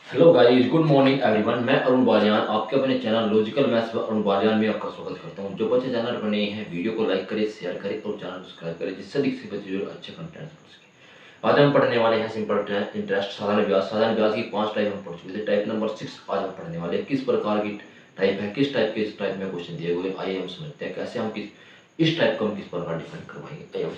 Hello guys, good morning everyone. मैं अरुण बालियान आपके अपने चैनल लॉजिकल मैथ्स में अरुण बालियान में आपका स्वागत करता हूं। जो बच्चे चैनल पर नए हैं, वीडियो को लाइक करें, शेयर करें और चैनल सब्सक्राइब करें, जिससे अधिक बच्चे जो अच्छे कंटेंट पढ़ सकें। आज हम पढ़ने वाले हैं सिंपल इंटरेस्ट साधारण ब्याज। साधारण ब्याज की 5 टाइप हम पढ़ चुके थे। टाइप नंबर 6 आज हम पढ़ने वाले हैं। किस प्रकार की टाइप है, किस टाइप में क्वेश्चन दिए हुए, आइए हम समझते हैं कैसे हम इस टाइप को हम किस प्रकार डिफाइन करवाएंगे। आइए हम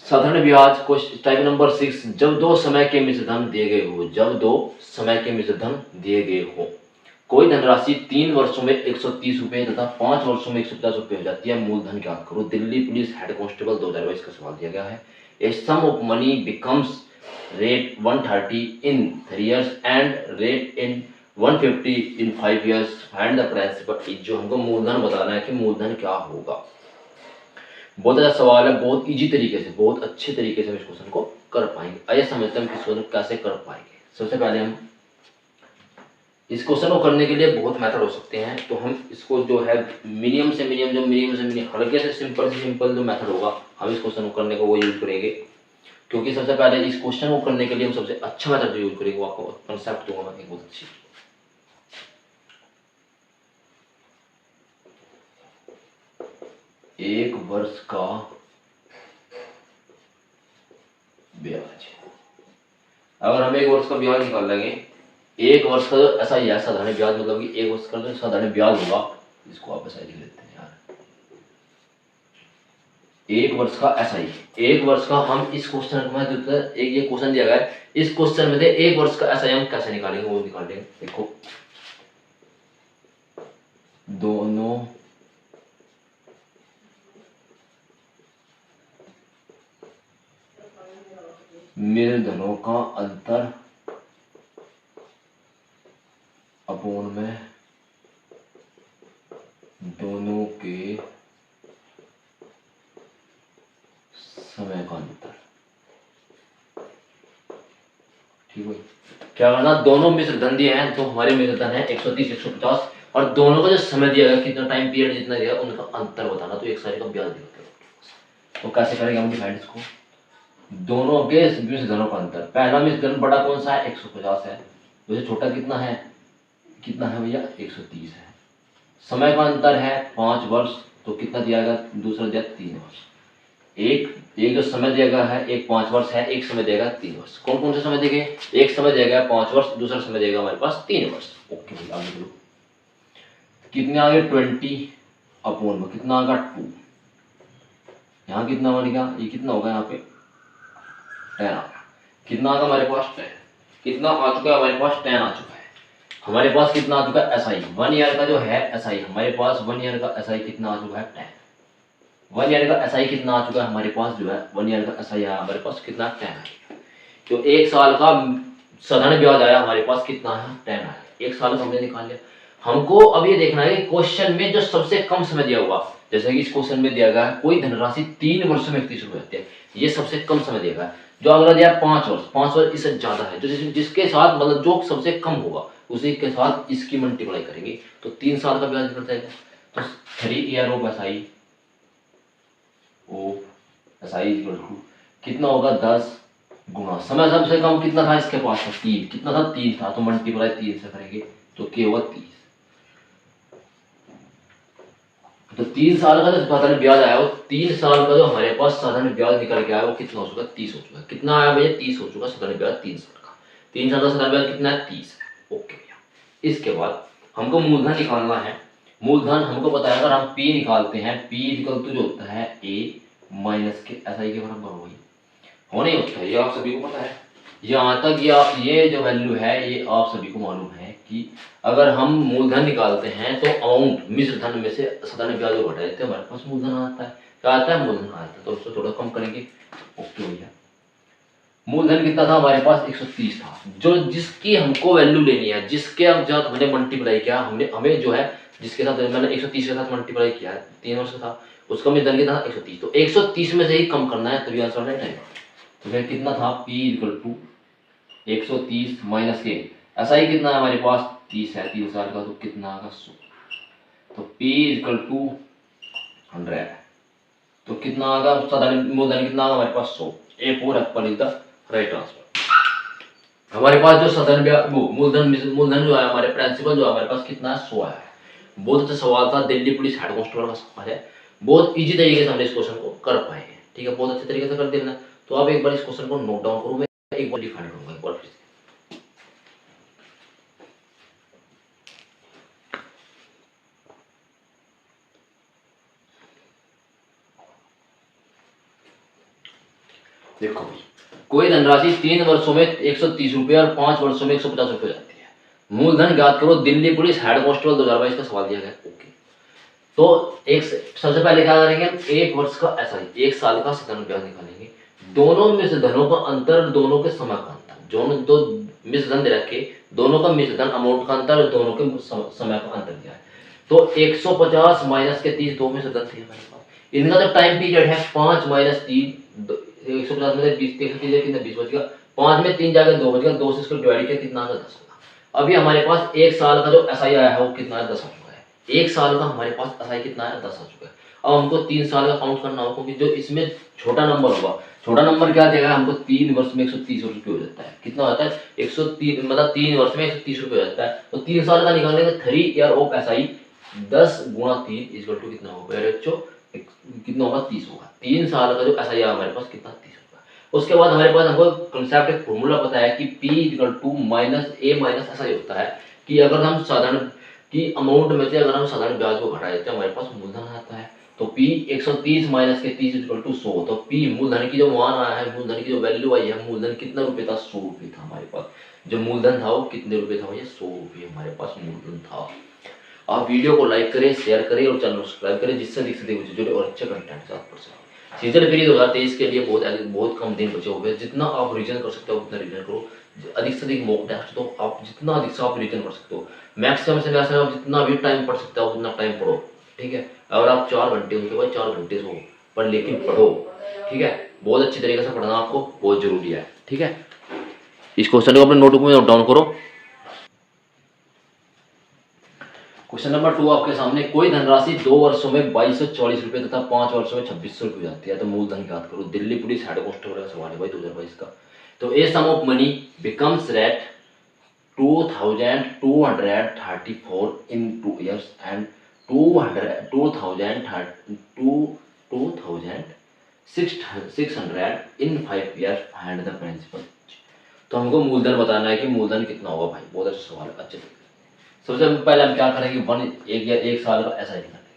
साधारण ब्याज टाइप नंबर 6। जब दो समय के मिश्र धन दिए गए हो, जब दो समय के मिश्र धन दिए गए हो, कोई धनराशि 3 वर्षों में 130 रुपए तथा 5 वर्षों में 150 रुपए हो जाती है। मूलधन ज्ञात करो। दिल्ली पुलिस हेड कांस्टेबल 2022 का सवाल दिया गया है। A sum of money becomes rate 130 in 3 years and rate in 150 in 5 years। Find the principal. जो हमको मूलधन बताना है कि मूलधन क्या होगा। बहुत अच्छा सवाल है, बहुत इजी तरीके से, बहुत अच्छे तरीके से हम इस क्वेश्चन को कर पाएंगे। आइए समझते हैं हम इस क्वेश्चन को कैसे कर पाएंगे। सबसे पहले हम इस क्वेश्चन को करने के लिए बहुत मेथड हो सकते हैं, तो हम इसको जो है मिनिमम से मिनिमम हल्के से सिंपल जो मेथड होगा, हम इस क्वेश्चन को करने को वो यूज करेंगे। क्योंकि सबसे पहले इस क्वेश्चन को करने के लिए हम सबसे अच्छा मेथड जो यूज करेंगे वो आपको कंसेप्ट दूंगा मैं बहुत अच्छी। एक वर्ष का ब्याज, अगर हम एक वर्ष का ब्याज निकाल लेंगे, एक वर्ष का जो ऐसा ही है साधारण ब्याज, मतलब कि एक वर्ष का जो साधारण ब्याज होगा, इसको आप ऐसा लिख लेते हैं यार, एक वर्ष का ऐसा ही। एक वर्ष का हम इस क्वेश्चन में जो एक ये क्वेश्चन दिया गया है, इस क्वेश्चन में से एक वर्ष का ऐसा ही हम कैसे निकालेंगे वो निकाल लेंगे। देखो, दोनों मूलधनों का अंतर अपोन में दोनों के समय का अंतर। ठीक है, क्या करना, दोनों मिश्र धन दिए हैं, तो हमारे मिश्र धन है 130 150, और दोनों का जो समय दिया गया, कितना टाइम पीरियड जितना दिया उनका अंतर बताना, तो एक सारे का ब्याज दिया। तो कैसे करेंगे हम डिफाइंड इसको, दोनों के मिश्र धनों का अंतर। पहला मिश्र धन बड़ा कौन सा है, 150 है, वैसे छोटा कितना है भैया, 130 है। समय का अंतर है 5 वर्ष, तो कितना दिया गया, दूसरा दिया 3 वर्ष। एक जो समय दिया गया है, एक 5 वर्ष है, एक समय देगा 3 वर्ष। कौन कौन से समय देंगे, एक समय देगा 5 वर्ष, दूसरा समय देगा हमारे पास 3 वर्ष। ओके भाई, आगे चलो, कितने आ गए 20 अपोन में कितना आ गया 2, यहाँ कितना बनेगा, ये कितना होगा यहाँ पे 10 आ गया। कितना आ गया हमारे पास 10, कितना आ चुका है हमारे पास 10 आ चुका है। हमारे पास कितना आ चुका है एसआई, 1 ईयर का जो है एसआई, हमारे पास 1 ईयर का एसआई कितना आ चुका है 10। 1 ईयर का एसआई कितना आ चुका है हमारे पास, जो है 1 ईयर का एसआई है हमारे पास कितना 10 है। तो एक साल का साधारण ब्याज आया हमारे पास कितना है 10 आया। एक साल का हमने निकाल लिया। हमको अब ये देखना है कि क्वेश्चन में जो सबसे कम समय दिया हुआ, जैसे कि इस क्वेश्चन में दिया गया है कोई धनराशि 3 वर्षों में 31 रुपए होती है, ये सबसे कम समय दिया गया है। जो अगला दिया 5 वर्ष, 5 वर्ष इससे ज्यादा है, जो जिसके साथ मतलब जो सबसे कम होगा उसी के साथ इसकी मल्टीप्लाई करेंगे, तो 3 साल का ब्याज निकल जाएगा। तो 3 ईयर ऑफ एसआई ओ एसआई इक्वल टू कितना होगा 10 गुणा समय सबसे कम कितना था इसके पास, 3, कितना था 3 था, तो मल्टीप्लाई 3 से करेंगे तो क्या होगा 30। तो 3 साल का जो साधारण ब्याज आया, वो 3 साल का जो हमारे पास साधारण ब्याज निकल के आया वो कितना हो चुका, 30 हो चुका। कितना आया भैया, 30 हो चुका साधारण ब्याज 3 साल का। 3 साल का साधारण ब्याज कितना है 30 है। ओके भैया, इसके बाद हमको मूलधन निकालना है। मूलधन हमको पता है, अगर हम पी निकालते हैं, पी इक्वल टू जो होता है ए माइनस के एसआई के बराबर होने होता है, ये आप सभी को पता है। यहाँ तक ये जो वैल्यू है ये आप सभी को मालूम है कि अगर हम मूलधन निकालते हैं तो अमाउंट मिश्र धन में से साधारण ब्याज को घटा देते हैं, हमारे पास मूलधन आता है। क्या आता है, मूलधन आता है, तो उसको थोड़ा कम करेंगे। ओके भैया, मूलधन कितना था हमारे पास 130 था, जो जिसकी हमको वैल्यू लेनी है, जिसके हम साथ हमने मल्टीप्लाई किया, हमने हमें जो है जिसके साथ मैंने 130 के साथ मल्टीप्लाई किया है, 3 वर्ष का था, उसका मूलधन कितना था 130, तो 130 में से ही कम करना है, तभी आंसर राइट आएगा। तो फिर कितना था P इक्वल टू 130 माइनस के ऐसा ही कितना है हमारे पास 30 है, 3 साल का, तो कितना आएगा 100। तो P इक्वल टू 100, तो कितना आएगा साधारण मूलधन कितना आएगा हमारे पास 100। A4 apple is the right answer. हमारे पास जो सदन ब्याज वो मूलधन जो है हमारे प्रिंसिपल जो है हमारे पास कितना है 100 है। बहुत अच्छा सवाल था, दिल्ली पुलिस हेड कांस्टेबल का सवाल है। बहुत इजी तरीके से हमने इस क्वेश्चन को कर पाए हैं। ठीक है, बहुत अच्छे तरीके से कर दिया ना। तो आप एक बार इस क्वेश्चन को नोट डाउन करो, मैं एक बार डिफाइन करूंगा एक बार फिर से। देखो भाई, कोई धनराशि 3 वर्षों में 130 रुपये और 5 वर्षों में 150 रुपये जाती है। मूलधन ज्ञात करो, दिल्ली पुलिस हेड कांस्टेबल 2022 का सवाल दिया गया। ओके, तो एक सबसे पहले क्या करेंगे हम, 1 वर्ष का एसआई, 1 साल का सदन ब्याज निकालेंगे। दोनों मिश्र धनों का अंतर, दोनों के समय का अंतर, दोनों दो मिश्र धन दे रखे, दोनों का मिश्र धन अमाउंट का अंतर और दोनों के समय का अंतर दिया है। तो 150 माइनस के 30 दो मिश्र धन थे हमारे पास। इनका जो टाइम पीरियड है 5 माइनस 3, 150 में से 20, 130 कितना 20 बच गया, 5 में 3 जाकर 2 बच गया, 2 से इसको डिवाइड किया कितना आ गया 10 होगा। अभी हमारे पास 1 साल का जो एसआई आया है वो कितना है 10 आ चुका है। 1 साल का हमारे पास एसआई कितना है 10 आ चुका है। अब हमको 3 साल का काउंट करना होगा, क्योंकि जो इसमें छोटा नंबर होगा, छोटा नंबर क्या देगा हमको, 3 वर्ष में 130 रुपये हो जाता है। कितना होता है 103, मतलब 3 वर्ष में 130 रुपये हो जाता है। तो 3 साल का निकालेंगे, 3 ईयर ऑफ एसआई 10 गुणा 3 इज टू कितना होगा बच्चों, कितना होगा 30 होगा। 3 साल का जो एसआई है हमारे पास कितना 30 होगा। उसके बाद हमारे पास हमको कंसेप्ट एक फॉर्मूला पता है कि P equal to minus A minus SI होता है। कि अगर हम साधारण की अमाउंट में से अगर हम साधारण ब्याज को घटा देते हैं हमारे पास मूलधन आता है। तो P 130 माइनस के 30 इक्वल टू 100। तो P मूलधन की जो मान आया है, मूलधन की जो वैल्यू आई है, मूलधन कितना रुपए था 100 रुपये था हमारे पास। जो मूलधन था वो कितने रुपए था भैया 100 रुपये हमारे पास मूलधन था। आप वीडियो को लाइक करें, शेयर करें और चैनल को सब्सक्राइब करें, जिससे अधिक से अधिक जुड़े और अच्छे कंटेंट के साथ पढ़ सीजन फ्री 2023 के लिए बहुत कम दिन बचे हुए हैं। जितना आप रिवीजन कर सकते हो उतना रिवीजन करो। अधिक से अधिक मॉक टेस्ट तो आप जितना अधिक से आप रिवीजन कर सकते हो, मैक्सिमम से मैक्सिमम आप जितना भी टाइम पढ़ सकते हो उतना टाइम पढ़ो। ठीक है, अगर आप 4 घंटे हो तो भाई 4 घंटे सो, पर लेकिन पढ़ो। ठीक है, बहुत अच्छी तरीके से पढ़ना आपको बहुत जरूरी है। ठीक है, इस क्वेश्चन को अपने नोटबुक में नोट डाउन करो। क्वेश्चन नंबर 2 आपके सामने, कोई धनराशि 2 वर्षों में 2240 रुपये तथा 5 वर्षों में 2600 रुपये जाती है। तो मूलधन ज्ञात करो। दिल्ली पुलिस हेड कांस्टेबल का सवाल है भाई 2022 का। तो a sum of money becomes rate 2234 in 2 years and 2600 in 5 years and the principal। तो हमको मूलधन बताना है कि मूलधन कितना होगा भाई। बहुत अच्छा सवाल है, अच्छे से। सबसे पहले हम क्या करेंगे, एक साल का एसआई निकालेंगे।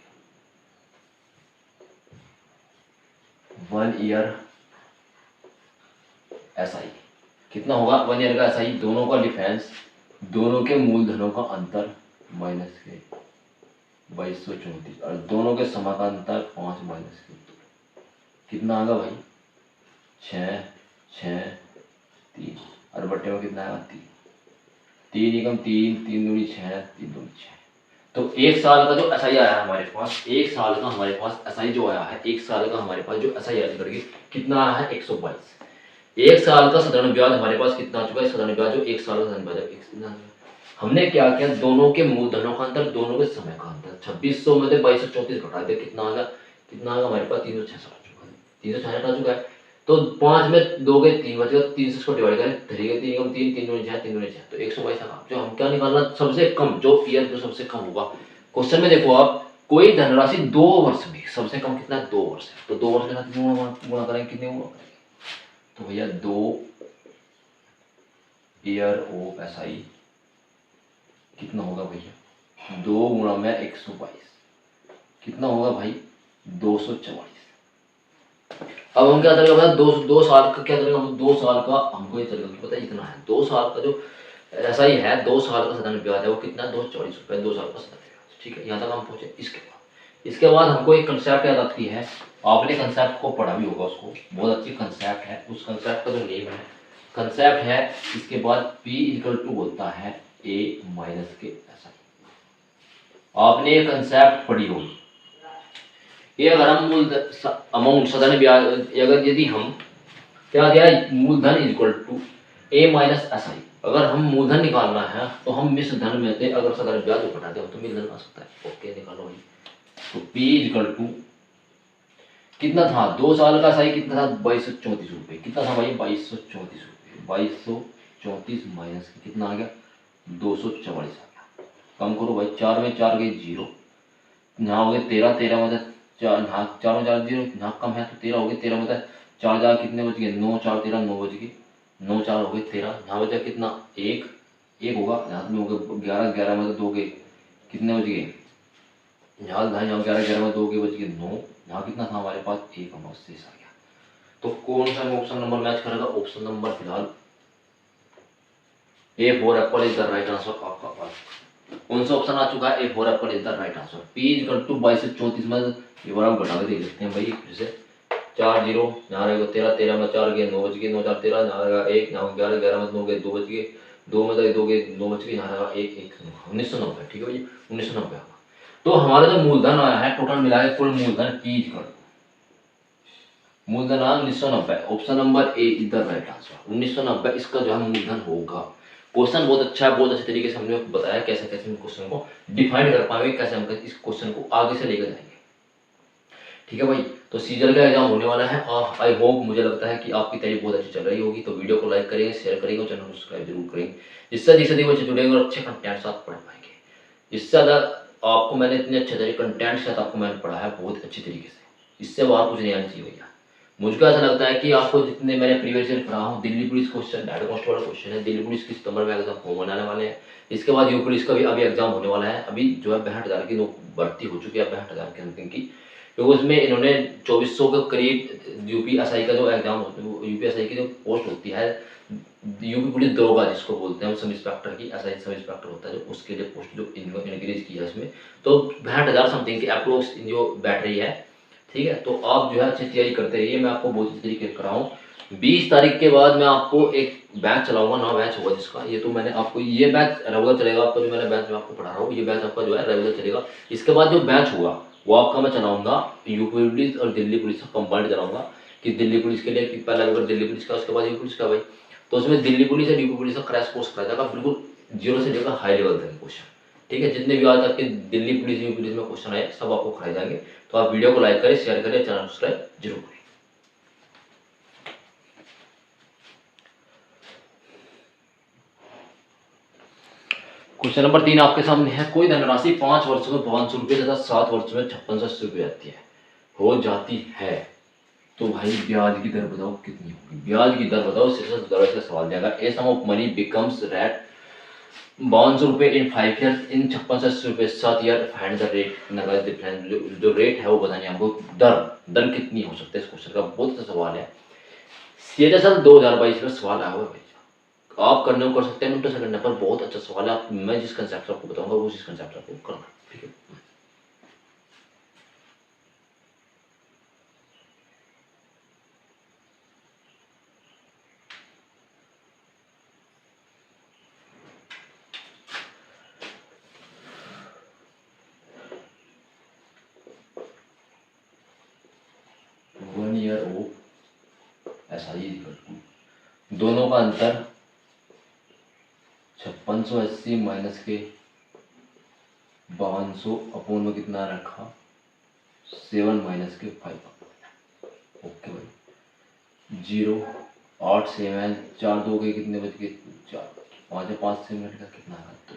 1 ईयर एसआई कितना होगा, 1 ईयर का एसआई, दोनों का डिफरेंस, दोनों के मूलधनों का अंतर माइनस के 2234 और दोनों के समय का अंतर 5 माइनस के 2 कितना आएगा भाई 6 6 3 और बट्टे में कितना आएगा 3 3 एकम 3 3 दूनी 6 3 दूनी 6। तो 1 साल का जो एसआई आया है हमारे पास, 1 साल का हमारे पास एसआई जो आया है, 1 साल का हमारे पास जो एसआई आया करके कितना आया है 122। 1 साल का साधारण ब्याज हमारे पास कितना आ चुका है, साधारण ब्याज जो 1 साल का साधारण ब्याज है। हमने क्या किया, दोनों के मूलधनों का अंतर, दोनों के समय का अंतर, 2600 में से 2234 घटा दिया, कितना आ गया हमारे पास 366 आ चुका है, 366 आ चुका है। तो 5 में 2 के 3 बचेगा, 3 से इसको डिवाइड करें, 3 के 3 कम 3 3 दूनी 6 3 दूनी 6, तो 122 आएगा। जो हम क्या निकालना, सबसे कम जो ईयर जो सबसे कम होगा। क्वेश्चन में देखो आप, कोई धनराशि 2 वर्ष में, सबसे कम कितना है 2 वर्ष है, तो 2 वर्ष के साथ गुणा करेंगे, कितने गुणा करेंगे, तो भैया 2 ईयर ऑफ एसआई कितना होगा भैया, 2 गुणा में 122 कितना होगा भाई 244। अब हम क्या करेंगे भाई, 2 साल का क्या करेंगे हम, 2 साल का हमको ये तरीका पता है इतना है। 2 साल का जो एसआई है, 2 साल का साधारण ब्याज है वो कितना है 244 रुपये, 2 साल का साधारण ब्याज। ठीक है, यहाँ तक हम पहुंचे। इसके बाद हमको एक कंसेप्ट याद आती है, आपने कंसेप्ट को पढ़ा भी होगा, उसको बहुत अच्छी कंसेप्ट है। उस कंसेप्ट का जो नेम है, कंसेप्ट है इसके बाद P इक्वल टू होता है A माइनस के एसआई। आपने ये कंसेप्ट पढ़ी होगी। ये अगर हम मूल अमाउंट साधारण ब्याज, अगर यदि हम क्या दिया, मूलधन equal to A minus SI, अगर हम मूलधन निकालना है तो हम मिश्र धन में से अगर साधारण ब्याज को घटाते हो तो मूलधन आ सकता है। ओके, निकालो भाई। तो P इक्वल टू कितना था, 2 साल का सही कितना था 2234 रुपये, कितना था भाई 2234 रुपये, 2234 34 माइनस के कितना आ गया 244 आ गया। कम करो भाई, 4 में 4 गए 0, यहाँ हो गए 13, 13 मतलब 4, यहाँ 4 में 4 0, यहाँ कम है तो 13 हो गए, 13 मतलब 4 जा कितने बच गए 9, 4 13 9 बच गए, 9 4 हो गए 13, यहाँ बचा कितना 1 1 होगा, यहाँ में हो गए 11, 11 मतलब 2 गए कितने बच गए, यहाँ 11 11 में 2 के बच गए 9, यहाँ कितना था हमारे पास 1, हम उससे आ गया। तो कौन सा ऑप्शन नंबर मैच करेगा, ऑप्शन नंबर फिलहाल A4 apple is the right answer आपका पास। कौन सा ऑप्शन आ चुका है, A4 apple is the right answer. P equal to 22 से 34 में ये बार हम घटा के देख सकते हैं भाई, फिर से 4 0, यहाँ रहेगा 13, 13 में 4 गए 9 बच गए, 9 4 13, यहाँ रहेगा 1, यहाँ 11 11 में 9 गए 2 बच गए, 2 में 2 गए 9 बच गए, यहाँ रहेगा 1 1 1990। ठीक है भाई 1990 होगा। तो हमारा जो मूलधन आया है टोटल मिला के कुल मूलधन P इक्वल मूलधन आया 1990, option number A is the right answer 1990 इसका जो है मूलधन होगा। क्वेश्चन बहुत अच्छा है, बहुत अच्छे तरीके से हमने बताया कैसे कैसे हम क्वेश्चन को डिफाइन कर पाएंगे, कैसे हम इस क्वेश्चन को आगे से लेकर जाएंगे। ठीक है भाई, तो सीजल का एग्जाम होने वाला है और आई होप, मुझे लगता है कि आपकी तैयारी बहुत अच्छी चल रही होगी। तो वीडियो को लाइक करेंगे, शेयर करेंगे और चैनल को सब्सक्राइब जरूर करेंगे, जिससे अधिक से अधिक बच्चे जुड़ेंगे और अच्छे कंटेंट साथ पढ़ पाएंगे। इससे ज़्यादा आपको मैंने इतने अच्छे तरीके कंटेंट के साथ आपको मैंने पढ़ा है बहुत अच्छी तरीके से, इससे बाहर कुछ नहीं आना चाहिए भैया। मुझको ऐसा लगता है कि आपको जितने मैंने प्रीवियस ईयर पढ़ा हूँ, Delhi police question head constable question है, दिल्ली पुलिस की सितंबर में एग्जाम फॉर्म बनाने वाले हैं। इसके बाद यूपी पुलिस का भी अभी एग्जाम होने वाला है, अभी जो है 62,000 की भर्ती हो चुकी है, 62,000 के समथिंग की। तो उसमें इन्होंने 2400 के करीब यूपीएसआई का जो एग्जाम होता है, यूपीएसआई की जो पोस्ट होती है यूपी पुलिस दरोगा जिसको बोलते हैं, सब इंस्पेक्टर की, एसआई सब इंस्पेक्टर होता है जो, उसके लिए पोस्ट जो इंक्रीज की है इसमें, तो 62,000 समथिंग की अप्रोक्स जो बैठ रही है। ठीक है, तो आप जो है अच्छी तैयारी करते रहिए, मैं आपको बहुत अच्छी तरीके से कराऊँ। 20 तारीख के बाद मैं आपको एक बैच चलाऊंगा, नया बैच होगा जिसका, ये तो मैंने आपको, ये बैच रेगुलर चलेगा आपका, जो मैंने बैच में आपको पढ़ा रहा हूँ ये बैच आपका जो है रेगुलर चलेगा। इसके बाद जो बैच होगा वो आपका मैं चलाऊंगा यूपी पुलिस और दिल्ली पुलिस का कंबाइंड चलाऊंगा, कि दिल्ली पुलिस के लिए पहला पेपर दिल्ली पुलिस का, उसके बाद यूपी पुलिस का भाई। तो उसमें दिल्ली पुलिस और यूपी पुलिस का क्रैश कोर्स कराया जाएगा, बिल्कुल जीरो से लेकर हाई लेवल तक क्वेश्चन। ठीक है, जितने भी आज तक के दिल्ली पुलिस यूपी पुलिस में क्वेश्चन आए सब आपको कराए जाएंगे। तो आप वीडियो को लाइक करें, शेयर करें, चैनल सब्सक्राइब जरूर करें। क्वेश्चन नंबर 3 आपके सामने है, कोई धनराशि 5 वर्षों में 500 रुपये तथा 7 वर्षों में 5680 रुपये हो जाती है, तो भाई ब्याज की दर बताओ कितनी होगी, ब्याज की दर बताओ, इसका सवाल दिया गया। ए sum of money becomes rate 5200 रुपये इन 5 ईयर इन 5680 रुपये 7 ईयर, फाइंड द रेट, नगद डिफरेंस, जो रेट है वो बतानी है हमको, दर कितनी हो सकती है। इस क्वेश्चन का बहुत अच्छा सवाल है, CHSL 2022 में सवाल आया हुआ है, आप करने को कर सकते हैं, मिनटों से करने पर बहुत अच्छा सवाल है। मैं जिस कंसेप्ट आपको बताऊंगा वो उस कंसेप्ट आपको करना, ठीक है। वन ईयर ऑफ SI दोनों का अंतर 5680 माइनस के 5200 अपोन में कितना रखा 7 माइनस के 5। ओके भाई, 0 8 7 4 2 के कितने बच गए 4, 5 5 से मिनट का कितना है 2,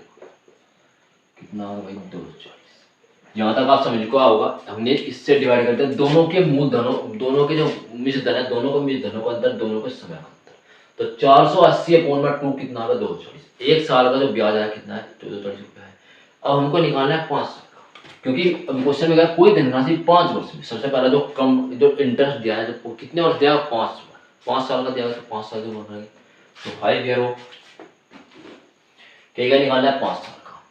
कितना होगा भाई 240। यहाँ तक आप समझ को होगा, हमने इससे डिवाइड करते हैं दोनों के मूलधनों, दोनों के जो मिश्र धन है, दोनों के मिश्र धनों का अंतर, दोनों के समय का अंतर। तो 480 अपोन में 2 कितना होगा 240। एक साल का जो ब्याज है कितना है 240 रुपये है। अब हमको निकालना है 5 साल का, क्योंकि क्वेश्चन में कोई धनराशि 5 वर्ष में, सबसे पहला जो कम जो इंटरेस्ट दिया है, जो कितने वर्ष दिया 5 साल का दिया, तो 5 साल जो बोल रहे हैं, तो 5 ईयर हो क्या निकालना है 5 साल का,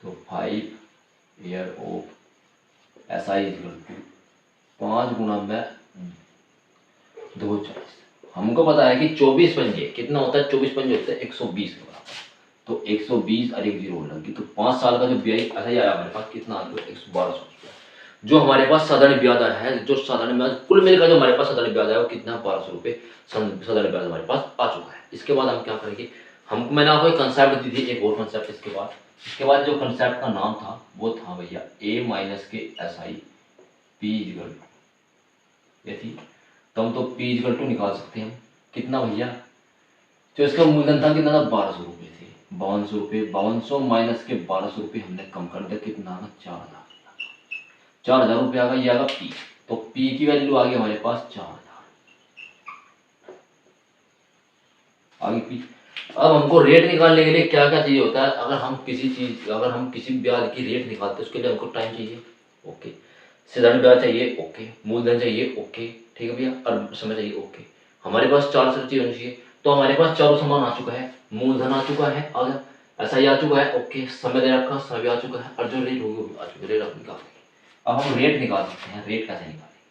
तो 5 year of SI equal to 5 गुणा में 240। हमको पता है कि 24 पंजे कितना होता है, 24 पंजे होते हैं 120 के बराबर, तो 120 और 1 जीरो लगी, तो 5 साल का जो ब्याज ऐसा ही आया हमारे पास, कितना आ गया 112 रुपया। जो हमारे पास साधारण ब्याज आया है, जो साधारण ब्याज कुल मिलकर जो हमारे पास साधारण ब्याज आया वो कितना 1200 रुपये साधारण ब्याज हमारे पास आ चुका है। इसके बाद हम क्या करेंगे, हम मैंने आपको एक कंसेप्ट दी थी, एक और कंसेप्ट। इसके बाद जो कंसेप्ट का नाम था वो था भैया A माइनस के SI P इक्वल टू, ये थी, तो हम तो P इक्वल टू निकाल सकते हैं हम कितना भैया तो इसका मूलधन था कितना था 1200 रुपये थे, 5200 रुपये, 5200 माइनस के 1200 रुपये हमने कम कर दिया, कितना आगा 4000, 4000 रुपये आगा, ये आगा पी। तो पी की वैल्यू आ गई हमारे पास 4000, आगे पी। अब हमको रेट निकालने के लिए क्या क्या चाहिए होता है, अगर हम किसी ब्याज की रेट निकालते हैं उसके लिए हमको टाइम चाहिए, ओके, साधारण ब्याज चाहिए, ओके, मूलधन चाहिए, ओके, ठीक है भैया, और समय चाहिए, ओके। हमारे पास 4 चीज होनी चाहिए, तो हमारे पास चारों सामान आ चुका है, मूलधन आ चुका है, आ गया, ऐसा ही आ चुका है, ओके, समय दे रखा, समय भी आ चुका है, और जो रेट होगी वो भी आ चुकी है, रेट आप निकाल देंगे। अब हम रेट निकाल सकते हैं, रेट कैसे निकालेंगे,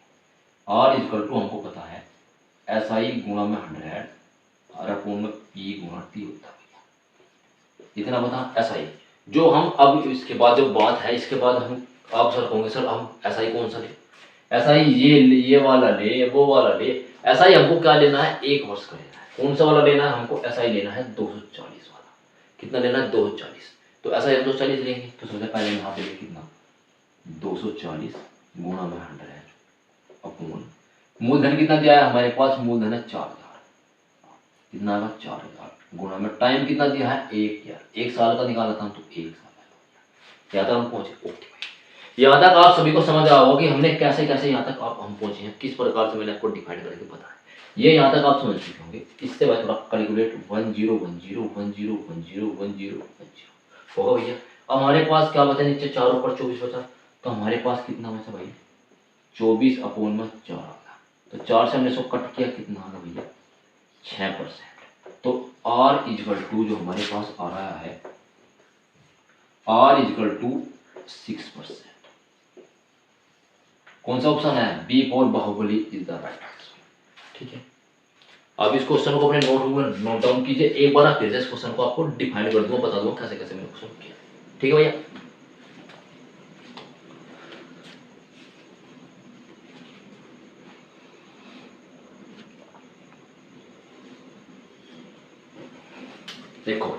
आर इजकल टू हमको पता है एस आई गुणा में 100 और अपूर्ण में पी गुणा टी होता है, इतना पता एस आई। जो हम अब इसके बाद जो बात है, इसके बाद हम आप सर कहोगे सर हम एस आई कौन सा ले, एस आई ये वाला ले, वो वाला ले, एस आई हमको क्या लेना है, 1 वर्ष का लेना है। कौन सा वाला लेना है हमको, एस आई लेना है 240 वाला, कितना लेना है 240, तो एस आई 240 लेंगे, तो सबसे पहले यहाँ पे कितना 240 गुणा में 100 अपूर्ण मूलधन कितना दिया है हमारे पास, मूलधन है 4000, कितना आगा 4000 गुणा में टाइम कितना दिया है 1 ईयर, 1 साल का निकाला था हम, तो 1 साल यहाँ तक हम पहुंचे, ओके। यहाँ तक आप सभी को समझ आया होगा कि हमने कैसे कैसे यहाँ तक हम पहुंचे हैं, किस प्रकार से मैंने आपको डिफाइन करके बताया, ये यहाँ तक आप समझ चुके होंगे। इससे बाद थोड़ा कैलकुलेट 10 10 10 10 10 10 10 होगा भैया। अब हमारे पास क्या बचा, नीचे 4 ऊपर 24 बचा, तो हमारे पास कितना बचा भाई 24 अपोन में 4 आ गया, तो 4 से हमने इसको कट किया, कितना आ गया भैया 6%। तो आर इजकल टू जो हमारे पास आ रहा है, आर इजकल टू 6%। कौन सा ऑप्शन है, B for Baahubali is the right answer, ठीक है। अब इस क्वेश्चन को अपने नोट डाउन कीजिए, एक बार फिर से इस क्वेश्चन को आपको डिफाइन कर दूंगा, बता दूंगा कैसे कैसे मैंने क्वेश्चन किया, ठीक है भैया। देखो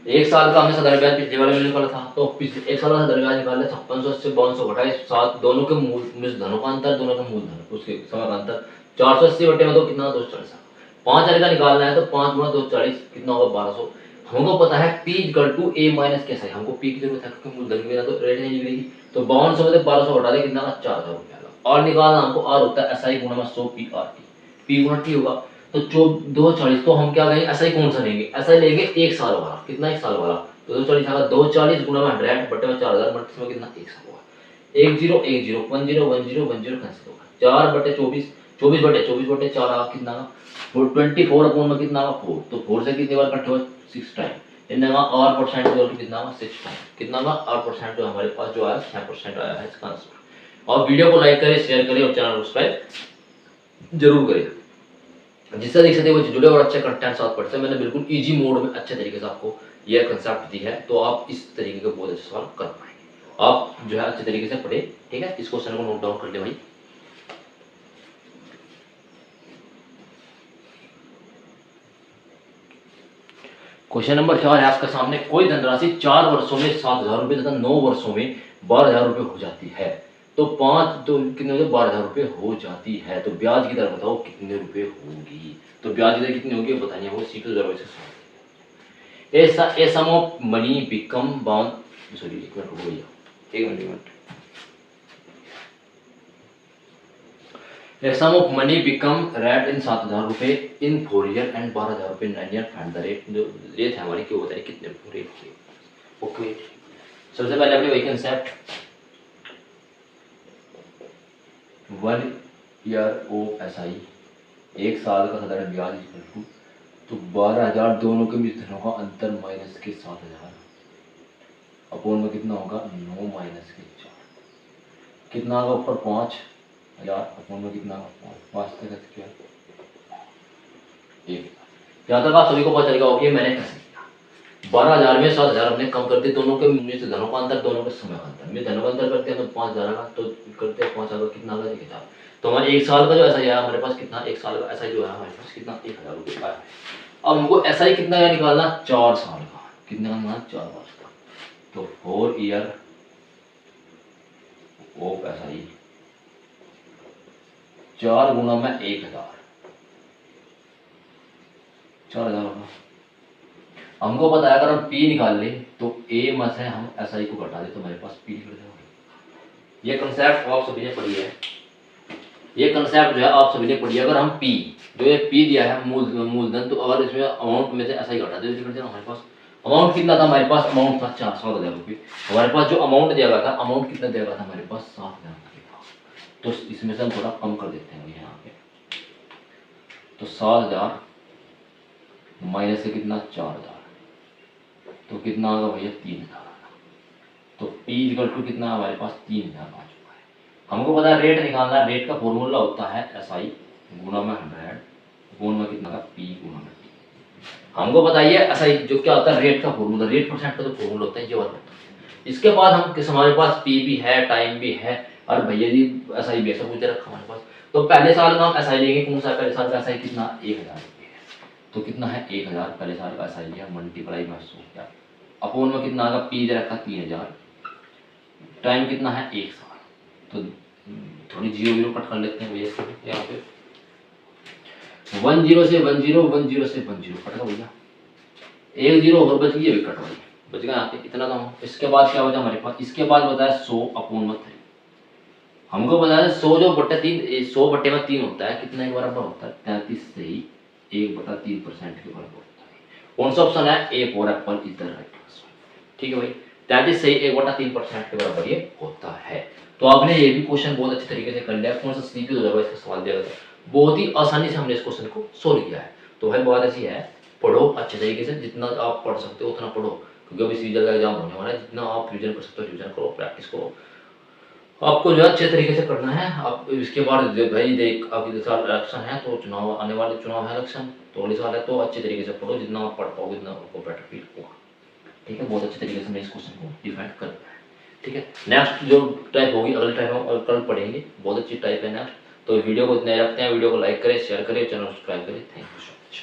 1 साल का हमने साधारण ब्याज पिछले वाले में निकाला था, तो पिछले 1 साल का साधारण ब्याज निकाला 5680 5200 घटाए 7, दोनों के मूलधनों का अंतर, दोनों का मूलधन उसके समय का अंतर 480 बटे में तो कितना 240, 5000 का निकालना है, तो 5 गुणा 240 कितना होगा 1200। हमको पता है P equal to A minus कैसा है, हमको P की जरूरत है क्योंकि मूलधन के बिना तो रेट नहीं निकलेगी, तो 5200 में से 1200 घटा दे कितना 4000 रुपया। और निकालना हमको R होता है SI गुणा में 100 PRT, P गुणा T होगा, तो 240, तो हम क्या करेंगे SI कौन सा लेंगे, SI लेंगे 1 साल वाला, कितना 1 साल वाला, तो 240 आएगा, 240 गुणा में 100 बटे में 4000 बटे में कितना 1 साल होगा, 10 10 10 10 10 10 कैंसिल होगा, 4 बटे 24 24 बटे 4 आगा कितना आगा 24 अपोन में कितना आगा 4, तो 4 से कितनी बार कट हुआ 6 टाइम, इनका R परसेंट जो कितना आगा 6 टाइम, कितना आगा R परसेंट जो हमारे पास जो आया 6% आया है इसका आंसर। और वीडियो को लाइक करें, शेयर करें और चैनल को सब्सक्राइब जरूर करें, जिससे देख सकते बच्चे जुड़े और अच्छे कंटेंट साथ पढ़ते हैं। मैंने बिल्कुल इजी मोड में अच्छे तरीके से आपको यह कंसेप्ट दी है, तो आप इस तरीके के बहुत अच्छे सवाल कर पाएंगे। आप जो है अच्छे तरीके से पढ़े, ठीक है। इस क्वेश्चन को नोट डाउन कर ले भाई। क्वेश्चन नंबर 4 है आपके सामने, कोई धनराशि 4 वर्षों में 7000 रुपये तथा 9 वर्षों में 12000 रुपये हो जाती है, तो 5 तो कितने 12000 रुपये हो जाती है, तो ब्याज की दर बताओ कितने रुपए होगी, तो ब्याज की दर कितनी होगी बताइए, वो सीखो जरा वैसे। A sum of money become bound, sorry एक मिनट हो गया, एक minute. A sum of money become rate in 7000 रुपए इन 4 ईयर एंड 12000 रुपए 9 ईयर, फाइंड द रेट। जो रेट है हमारी क्यों बताइए कितने रेट होगी, ओके। सबसे पहले अपने वही कंसेप्ट 1 ईयर ऑफ SI, 1 साल का साधारण ब्याज इक्वल टू, तो 12000 दोनों के बीच धनों का अंतर माइनस के 7000 अपोन में कितना होगा 9 माइनस के 4, कितना होगा ऊपर 5000 अपोन में कितना होगा 5 तक क्या 1। यहाँ तक आप सभी को पता चलेगा ओके मैंने कैसे किया। 12000 में 7000 हमने कम करते, दोनों के बीच धनों का अंतर, दोनों के समय का अंतर, में धनों का अंतर करते हैं तो 5000 का, तो करते हैं 5000 का कितना आएगा 1000, तो हमारे 1 साल का जो ऐसा है हमारे पास कितना 1 साल का ऐसा जो है हमारे पास कितना 1000 रुपये का है। अब हमको ऐसा ही कितना का निकालना 4 साल का, कितना का निकालना 4 वर्ष का, तो 4 ईयर ऑफ ऐसा ही 4 गुना में 1000, 4000 होगा। हमको पता है अगर हम पी निकाल ले तो ए में से हम एस आई को घटा दे तो हमारे पास पी निकल जाएगा। ये कंसेप्ट आप सभी ने पढ़ी है, ये कंसेप्ट जो है आप सभी ने पढ़ी है। अगर हम पी जो ये पी दिया है मूलधन, तो अगर इसमें अमाउंट में से एस आई घटा दे तो निकल जाएगा हमारे पास। अमाउंट कितना था हमारे पास? अमाउंट था 7,000 रुपये। हमारे पास जो अमाउंट दिया गया था, अमाउंट कितना दिया गया था हमारे पास? 7,000। तो इसमें से हम थोड़ा कम कर देते हैं यहाँ पे, तो 7,000 माइनस से कितना? 4,000, तो कितना होगा भैया? 3,000। तो P इक्वल टू कितना हमारे पास? 3,000 आ चुका है। हमको पता है रेट निकालना है, रेट का फॉर्मूला होता है SI गुना में 100 गुण में कितना का? P गुना में T। हमको बताइए SI जो क्या होता है? रेट का फॉर्मूला, रेट परसेंट का जो फॉर्मूला होता है ये वाला होता है। इसके बाद हम हमारे पास P भी है, टाइम भी है, और भैया जी SI भी है, सब कुछ रखा हमारे पास। तो पहले साल का हम SI लेंगे, कौन सा? पहले साल का SI कितना? 1,000 रुपये है। तो कितना है? 1,000 पहले साल का SI लिया, मल्टीप्लाई में 100 अपोन में कितना आएगा? P दे रखा 3,000, टाइम कितना है? 1 साल। तो थोड़ी जीरो जीरो कट कर लेते हैं भैया यहाँ पे, 10 से 10, 10 से 10 कट गया भैया, 1 0 और बच गई, ये भी कट गई, बच गया यहाँ पे इतना तो। इसके बाद क्या बचा हमारे पास? इसके बाद बताया 100 अपोन में 3। हमको बताया 100 जो बटे 3, 100 बटे में 3 होता है, कितना के बराबर होता है? 33 से ही 1/3% के बराबर होता है। कौन सा ऑप्शन है? A for Apple is the right answer. ठीक है भाई, 33 से 1/3% के बराबर ये होता है। तो आपने ये भी क्वेश्चन बहुत अच्छे तरीके से कर लिया। कौन सा सीपी हो जाएगा इसका सवाल दिया गया, बहुत ही आसानी से हमने इस क्वेश्चन को सोल्व किया है। तो भाई बात ऐसी है, पढ़ो अच्छे तरीके से, जितना आप पढ़ सकते हो उतना पढ़ो, क्योंकि अभी सीजन का एग्जाम होने वाला है। जितना आप रिविजन कर सकते हो रिविजन करो, प्रैक्टिस करो, आपको जो है अच्छे तरीके से करना है। आप इसके बाद भाई देख अगले साल इलेक्शन है, तो चुनाव आने वाले, चुनाव है इलेक्शन तो अगले साल है, तो अच्छे तरीके से पढ़ो, जितना आप पढ़ पाओगे उतना आपको बेटर फील होगा। ठीक है, बहुत अच्छे तरीके से मैं इस क्वेश्चन को डिफाइन कर पाया। ठीक है, नेक्स्ट जो टाइप होगी अगले टाइप हम कल पढ़ेंगे, बहुत अच्छी टाइप है नेक्स्ट। तो वीडियो को इतना रखते हैं, वीडियो को लाइक करें, शेयर करें, चैनल सब्सक्राइब करें। Thank you so much.